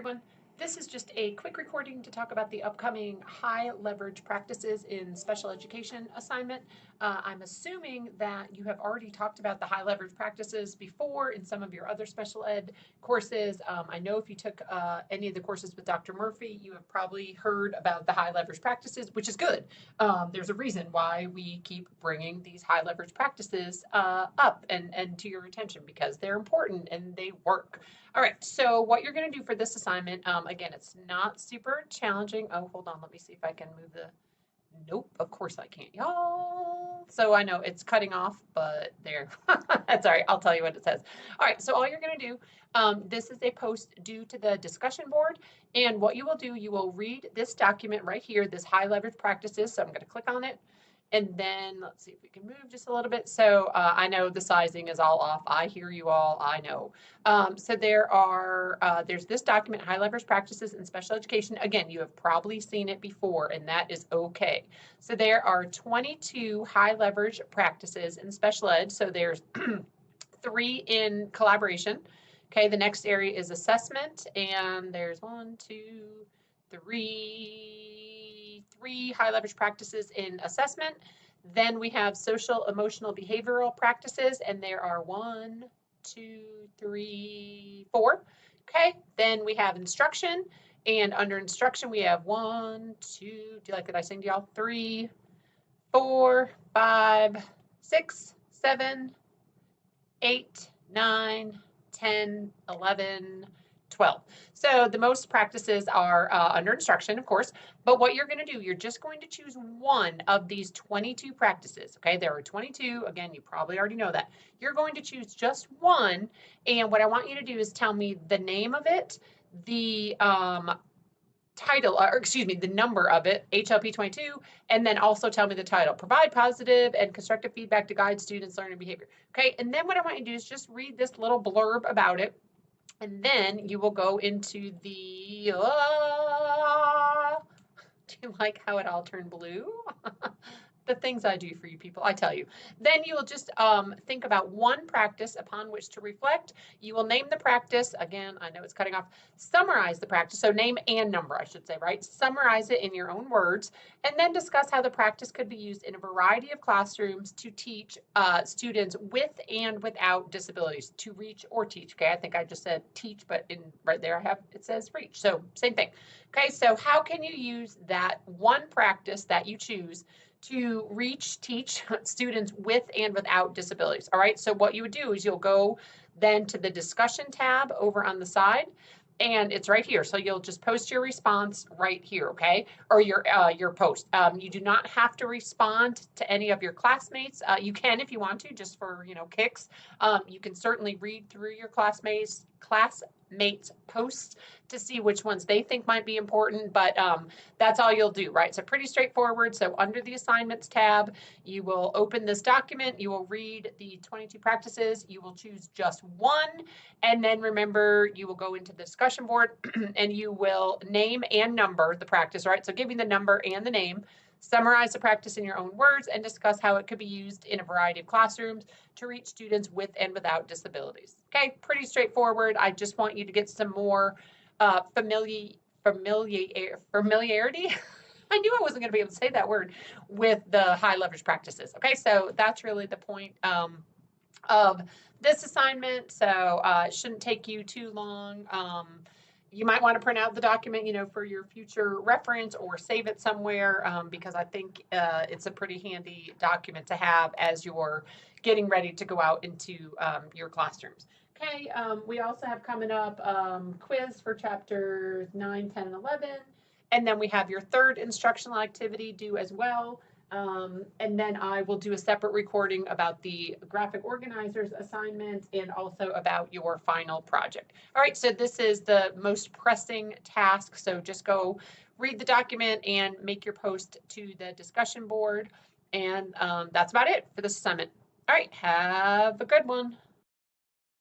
everyone. This is just a quick recording to talk about the upcoming high leverage practices in special education assignment. I'm assuming that you have already talked about the high leverage practices before in some of your other special ed courses. I know if you took any of the courses with Dr. Murphy, you have probably heard about the high leverage practices, which is good. There's a reason why we keep bringing these high leverage practices up and to your attention because they're important and they work. All right, so what you're going to do for this assignment, again, it's not super challenging. Oh, hold on, let me see if I can move the, nope, of course I can't, y'all. So I know it's cutting off, but there, that's all right, I'll tell you what it says. All right, so all you're going to do, this is a post due to the discussion board, and what you will do, you will read this document right here, this high leverage practices, so I'm going to click on it. And then let's see if we can move just a little bit. So I know the sizing is all off. I hear you all. I know. So there's this document, high leverage practices in special education. Again, you have probably seen it before, and that is okay. So there are 22 high leverage practices in special ed. So there's 3 in collaboration. Okay, the next area is assessment, and there's 1, 2, 3 high leverage practices in assessment. Then we have social, emotional, behavioral practices, and there are 1, 2, 3, 4. Okay, then we have instruction, and under instruction we have 1, 2, do you like that I sing to y'all? 3, 4, 5, 6, 7, 8, 9, 10, 11, 12. So the most practices are under instruction, of course, but what you're going to do, you're just going to choose one of these 22 practices, okay? There are 22. Again, you probably already know that. You're going to choose just one, and what I want you to do is tell me the name of it, the title, or excuse me, the number of it, HLP 22, and then also tell me the title. Provide positive and constructive feedback to guide students' learning behavior. Okay, and then what I want you to do is just read this little blurb about it, and then you will go into the, do you like how it all turned blue? The things I do for you people, I tell you. Then you will just think about one practice upon which to reflect. You will name the practice. Again, I know it's cutting off. Summarize the practice. So name and number, I should say, right? Summarize it in your own words, and then discuss how the practice could be used in a variety of classrooms to teach students with and without disabilities, to reach or teach. Okay, I think I just said teach, but in right there I have, it says reach. So same thing. Okay, so how can you use that one practice that you choose to teach students with and without disabilities? All right, so what you would do is you'll go then to the discussion tab over on the side, and it's right here. So you'll just post your response right here, okay? Or your post. You do not have to respond to any of your classmates. You can if you want to, just for kicks. You can certainly read through your classmates posts to see which ones they think might be important, but that's all you'll do, right? So pretty straightforward. So under the assignments tab, you will open this document, you will read the 22 practices, you will choose just one, and then remember, you will go into the discussion board and you will name and number the practice, right? So give me the number and the name. Summarize the practice in your own words and discuss how it could be used in a variety of classrooms to reach students with and without disabilities. Okay, pretty straightforward. I just want you to get some more familiarity. I knew I wasn't going to be able to say that word with the high leverage practices. Okay, so that's really the point of this assignment. So it shouldn't take you too long. You might want to print out the document, for your future reference or save it somewhere because I think it's a pretty handy document to have as you're getting ready to go out into your classrooms. Okay, we also have coming up quiz for chapters 9, 10, and 11. And then we have your third instructional activity due as well. And then I will do a separate recording about the graphic organizers assignment and also about your final project. All right, so this is the most pressing task. So just go read the document and make your post to the discussion board. And that's about it for this assignment. All right, have a good one.